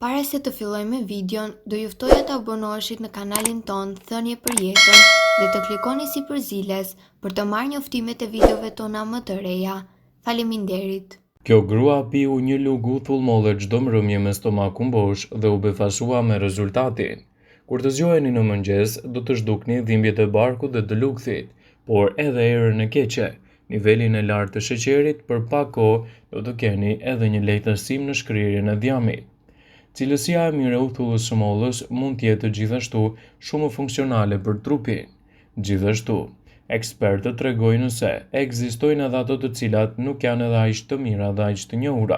Para se të fillojmë me videon, do ju ftoja të abonoheshit në kanalin ton Thënie për Jetën dhe të klikoni si përziles për të marrë njoftimet e videove tona më të reja. Faleminderit. Kjo grua piu një lug uthull molle çdo mbrëmje me stomakun bosh dhe u befashua me rezultatin. Kur të zgjoheni në mëngjes, do të zhdukni dhimbjet e barkut dhe të lugthit, por edhe erën e keqe, nivelin e lartë të sheqerit, për pak kohë do të keni edhe një lehtësim në shkrirjen e djamit. Cilësia e mirë e uthullës së mollës mund të jetë gjithashtu shumë funksionale për trupin. Gjithashtu, ekspertët tregojnë se ekzistojnë edhe ato të cilat nuk janë edhe aq të mira dhe aq të njohura.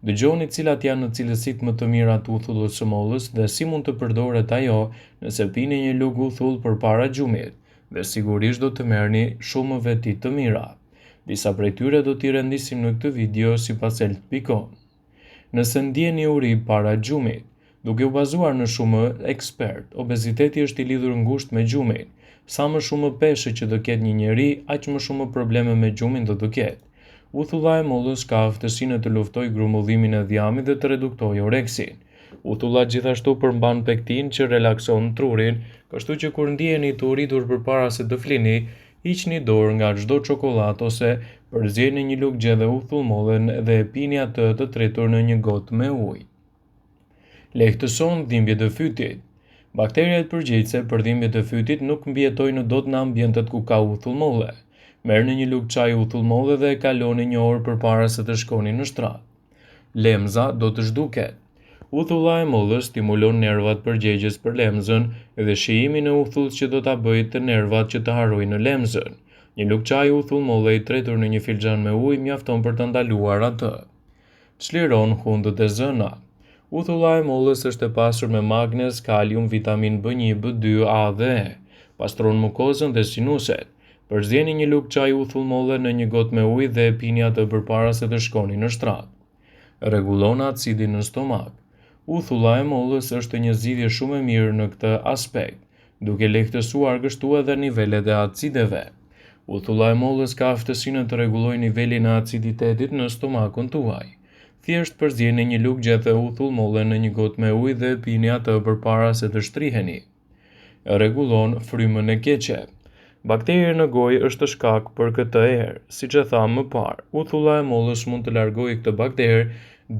Dëgjoni cilat janë cilësitë më të mira të uthullës së mollës dhe si mund të përdoret ajo nëse pini një lug uthull përpara gjumit, dhe sigurisht do të merrni shumë veti të mira. Disa prej tyre do t'i rendisim në këtë video sipas Health.com. Nëse ndjeni uri para gjumit, duke u bazuar në shumë ekspert, obeziteti është i lidhur ngushtë me gjumin. Sa më shumë peshë që do ketë një njeri, aq më shumë probleme me gjumin do të ketë. Uthulla e mollës ka aftësinë të luftojë grumbullimin e djamit dhe të reduktojë oreksin. Uthulla gjithashtu përmban pektin që relakson trurin, kështu që kur ndjeni të uritur përpara se të flini, hiqni dorë nga çdo çokoladë ose përzieni një lugë gjedhe uthull mollen dhe pini atë të tretur në një gotë me ujë. Lehtëson dhimbjet e fytit. Bakteriet përgjegjëse për dhimbjet e fytit nuk mbjetojnë dot në ambientet ku ka uthull molle. Merrni një lugë çaji uthull molle dhe e kaloni një orë përpara se të shkoni në shtrat. Lemza do të zhduket. Uthulla e mollës stimulon nervat përgjegjës për lemzën dhe shijimin e uthullt që do ta bëjë të nervat që të harrojnë lemzën. Një lugë çaji uthull molle i tretur në një filxhan me ujë mjafton për të ndaluar atë. Çliron hundët e zëna. Uthulla e mollës është e pasur me magnez, kalium, vitamin B1, B2, A dhe E. Pastron mukozën dhe sinuset. Përzieni një lugë çaji uthull molle në një gotë me ujë dhe e pini atë përpara se të shkoni në shtrat. Rregullon acidin në stomak. Uthulla e mollës është një zgjidhje shumë e mirë në këtë aspekt, duke lehtësuar kështu edhe nivelet e acideve. Uthulla e mollës ka aftësinë të rregullojë nivelin e aciditetit në stomakun tuaj. Thjesht përzieni një lugë gjethe uthull molle në një gotë me ujë dhe pini atë përpara se të shtriheni. Rregullon frymën e keqe. Bakteria në gojë është shkak për këtë erë. Siç e tham më parë, uthulla e mollës mund të largojë këtë bakterë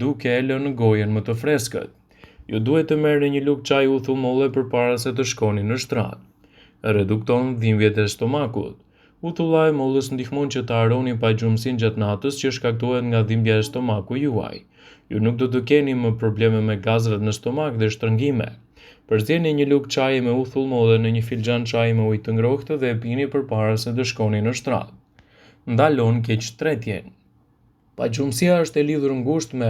duke e lënë gojën më të freskët. Ju duhet të merrni një lugë çaji uthull molle përpara se të shkoni në shtrat. Redukton dhimbjet e stomakut. Uthulla e mollës ndihmon që të harroni pagjumsinë gjatë natës që shkaktohet nga dhimbja e stomakut juaj. Ju nuk do të keni më probleme me gazrat në stomak dhe shtrëngime. Përzieni një lugë çaji me uthull molle në një filxhan çaji me ujë të ngrohtë dhe e pini përpara se të shkoni në shtrat. Ndalon keqtretjen. Pagjumësia është e lidhur ngushtë me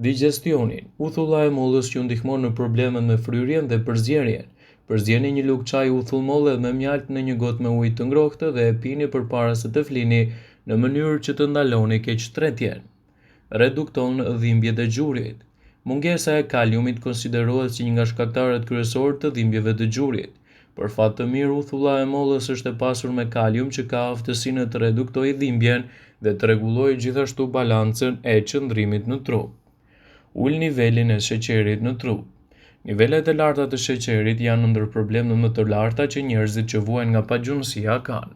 digestionin. Uthulla e mollës ju ndihmon në problemet me fryrjen dhe përzierjen. Përzieni një lugë çaji uthull molle me mjaltë në një gotë me ujë të ngrohtë dhe e pini përpara se të flini në mënyrë që të ndaloni keqtretjen. Redukton dhimbjet e gjurit. Mungesa e kaliumit konsiderohet si një nga shkaktarët kryesorë të dhimbjeve të gjurit. Për fat të mirë, uthulla e mollës është e pasur me kalium që ka aftësinë të reduktojë dhimbjen dhe të rregullojë gjithashtu balancën e qëndrimit në trup. Ul nivelin e sheqerit në trup. Nivelet e larta të sheqerit janë ndër problemet më të larta që njerëzit që vuajnë nga pagjumësia kanë.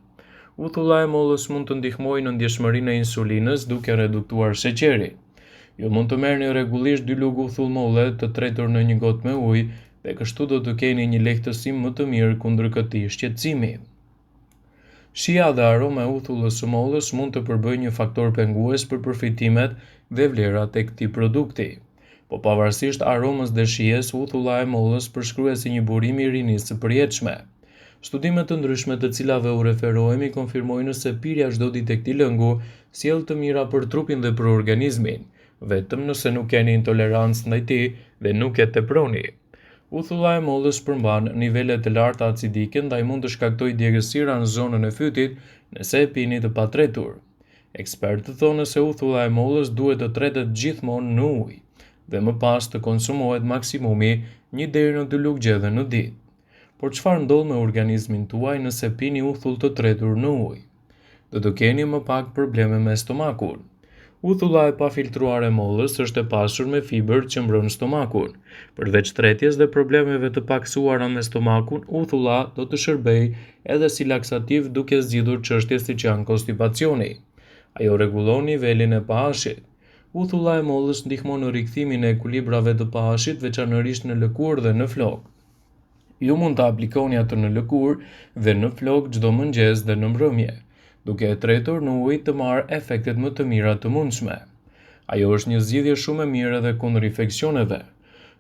Uthulla e mollës mund të ndihmojë në ndjeshmërinë e insulinës duke reduktuar sheqerin. Ju mund të merrni rregullisht 2 lugë uthull molle të tretur në një gotë me ujë dhe kështu do të keni një lehtësim më të mirë kundër këtij shqetësimi. Shija dhe aroma e uthullës së mollës mund të përbëjë një faktor pengues për përfitimet dhe vlerat e këtij produkti. Po pavarësisht aromës dhe shijes, uthulla e mollës përshkruhet si një burim i rinisë së përjetshme. Studime të ndryshme të cilave u referohemi konfirmojnë se pirja çdo ditë e këtij lëngu sjell të mira për trupin dhe për organizmin, vetëm nëse nuk keni intolerancë ndaj tij dhe nuk e teproni. Uthulla e mollës përmban nivele të larta acidike ndaj mund të shkaktojë djegësira në zonën e fytit nëse e pini të patretur. Ekspertët thonë se uthulla e mollës duhet të tretet gjithmonë në ujë dhe më pas të konsumohet maksimumi 1 deri në 2 lugë gjedhe në ditë. Por çfarë ndodh me organizmin tuaj nëse pini uthull të tretur në ujë? Do të keni më pak probleme me stomakun. Uthulla e pafiltruar e mollës është e pasur me fibër që mbron stomakun. Përveç tretjes dhe problemeve të paksuara me stomakun, uthulla do të shërbejë edhe si laksativ duke zgjidhur çështje siç janë konstipacioni. Ajo rregullon nivelin e pH-it. Uthulla e mollës ndihmon në rikthimin e ekuilibrave të pH-it, veçanërisht në lëkurë dhe në flokë. Ju mund të aplikoni atë në lëkurë dhe në flokë çdo mëngjes dhe në mbrëmje, duke e tretur në ujë të marrë efektet më të mira të mundshme. Ajo është një zgjidhje shumë e mirë edhe kundër infeksioneve.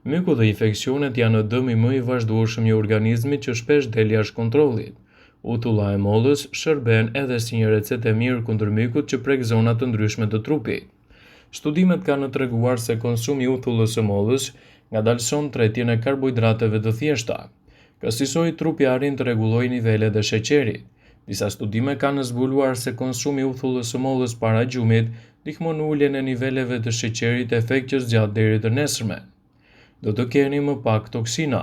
Myku dhe infeksionet janë dëmi më i vazhdueshëm i organizmit që shpesh del jashtë kontrollit. Uthulla e mollës shërben edhe si një recetë e mirë kundër mykut që prek zona të ndryshme të trupit. Studimet kanë treguar se konsumi i uthullës së mollës ngadalëson tretjen e karbohidrateve të thjeshta. Kësaj trupi arrin të rregullojë nivelet e sheqerit. Disa studime kanë zbuluar se konsumi i uthullës së mollës para gjumit ndihmon në uljen e niveleve të sheqerit, efekt që zgjat deri të nesërmen. Do të keni më pak toksina.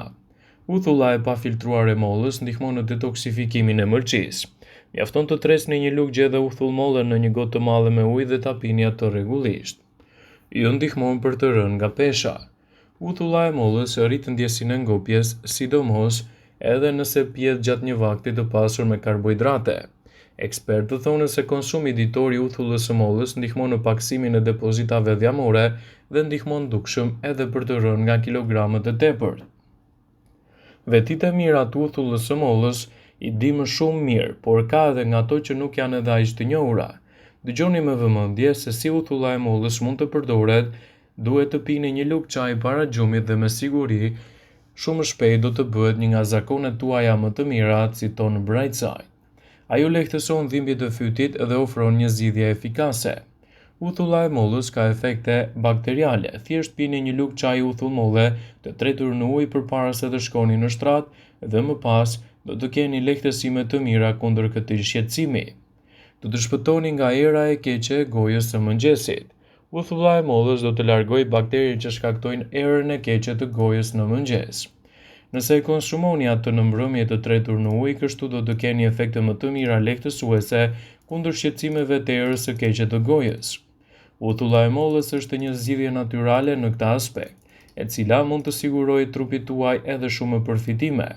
Uthulla e pafiltruar e mollës ndihmon në detoksifikimin e mëlçisë. Mjafton të tresni një lugje dhe uthull mollën në një gotë të madhe me ujë dhe ta pini atë rregullisht. Ju ndihmon për të rënë nga pesha. Uthulla e mollës rrit ndjesinë e ngopjes, sidomos edhe nëse pihet gjatë një vakti të pasur me karbohidrate. Ekspertët thonë se konsumi ditor i uthullës së mollës ndihmon në paksimin e depozitave dhjamore dhe ndihmon dukshëm edhe për të rënë nga kilogramët e tepërt. Vetitë e mira të uthullës së mollës i di më shumë mirë, por ka edhe nga ato që nuk janë edhe aq të njohura. Dëgjoni me vëmendje se si uthulla e mollës mund të përdoret. Duhet të pini një lugë çaj para gjumit dhe me siguri shumë shpejt do të bëhet një nga zakonet tuaja më të mira, citon Brightside. Ajo lehtëson dhimbjet e fytit dhe ofron një zgjidhje efikase. Uthulla e mollës ka efekte bakteriale. Thjesht pini një lugë çaj uthull molle të tretur në ujë përpara se të shkoni në shtrat dhe më pas do të keni lehtësime të mira kundër këtij shqetësimi. Do të shpëtoni nga era e keqe e gojës së mëngjesit. Uthulla e mollës do të largojë bakteritë që shkaktojnë erën e keqe të gojës në mëngjes. Nëse e konsumoni atë në mbrëmje të tretur në ujë, kështu do të keni efekte më të mira lehtësuese kundër shqetësimeve të erës së keqe të gojës. Uthulla e mollës është një zgjidhje natyrale në këtë aspekt, e cila mund të sigurojë trupit tuaj edhe shumë përfitime.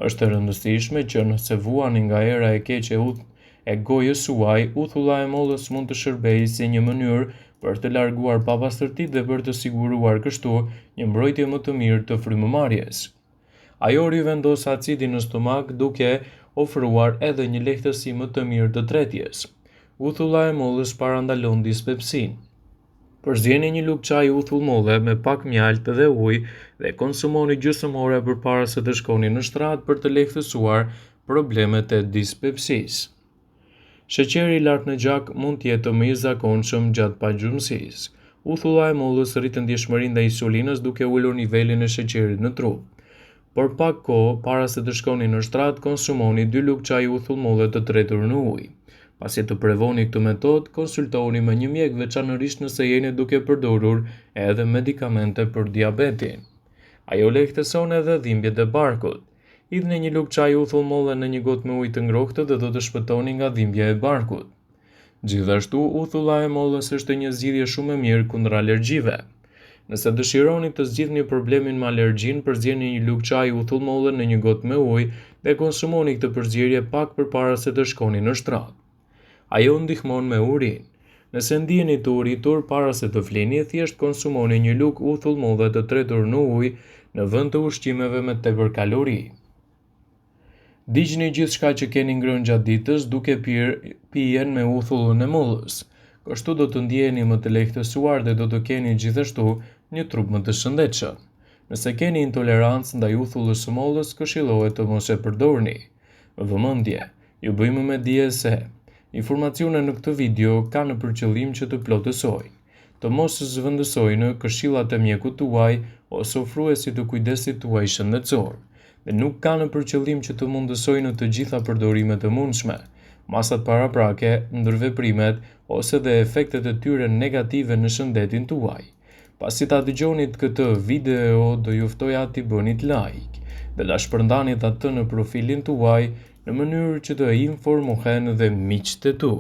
Është e rëndësishme që nëse vuani nga era e keqe e gojës suaj, uthulla e mollës mund të shërbejë si një mënyrë për të larguar papastërtitë dhe për të siguruar kështu një mbrojtje më të mirë të frymëmarrjes. Ajo rivendos acidin në stomak duke ofruar edhe një lehtësi më të mirë të tretjes. Uthulla e mollës parandalon dispepsin. Përzjeni një lugë çaj uthull molle me pak mjaltë dhe ujë dhe konsumoni gjysmë ore përpara se të shkoni në shtrat për të lehtësuar problemet e dispepsisë. Sheqeri i lartë në gjak mund të jetë më i zakonshëm gjatë pagjumësisë. Uthulla e mollës rrit ndjeshmërinë ndaj insulinës duke ulur nivelin e sheqerit në trup. Por pak kohë para se të shkoni në shtrat, konsumoni 2 lugë çaj uthull molle të tretur në ujë. Pasi të prevoni këtë metodë, konsultoni me një mjek, veçanërisht nëse jeni duke përdorur edhe medikamente për diabetin. Ajo lehtëson edhe dhimbjet e barkut. Hidhni një lugë çaj uthull molle në një gotë me ujë të ngrohtë dhe do të shpëtoni nga dhimbja e barkut. Gjithashtu, uthulla e mollës është një zgjidhje shumë e mirë kundër alergjive. Nëse dëshironi të zgjidhni problemin me alergjinë, përzjeni një lugë çaj uthull molle në një gotë me ujë dhe konsumoni këtë përzierje pak përpara se të shkoni në shtrat. Ajo ndihmon me urinë. Nëse ndiheni të uritur para se të flini, thjesht konsumoni një lugë uthull molle të tretur në ujë në vend të ushqimeve me tepër kalori. Digjni gjithçka që keni ngrënë gjatë ditës duke pijen me uthullën e mollës. Kështu do të ndjeheni më të lehtësuar dhe do të keni gjithashtu një trup më të shëndetshëm. Nëse keni intolerancë ndaj uthullës së mollës, këshillohet të mos e përdorni. Vëmendje, ju bëjmë me dije se informacionet në këtë video kanë për qëllim që të plotësojnë, të mos zëvendësojnë këshillat e mjekut tuaj ose ofruesit të kujdesit tuaj shëndetësor, dhe nuk kanë për qëllim që të mundësojnë të gjitha përdorimet e mundshme, masat paraprake, ndërveprimet ose dhe efektet e tyre negative në shëndetin tuaj. Pasi ta dëgjonit këtë video, do ju ftoja t'i bënit like dhe ta shpërndanit atë në profilin tuaj në mënyrë që të informohen dhe miqtë e tu.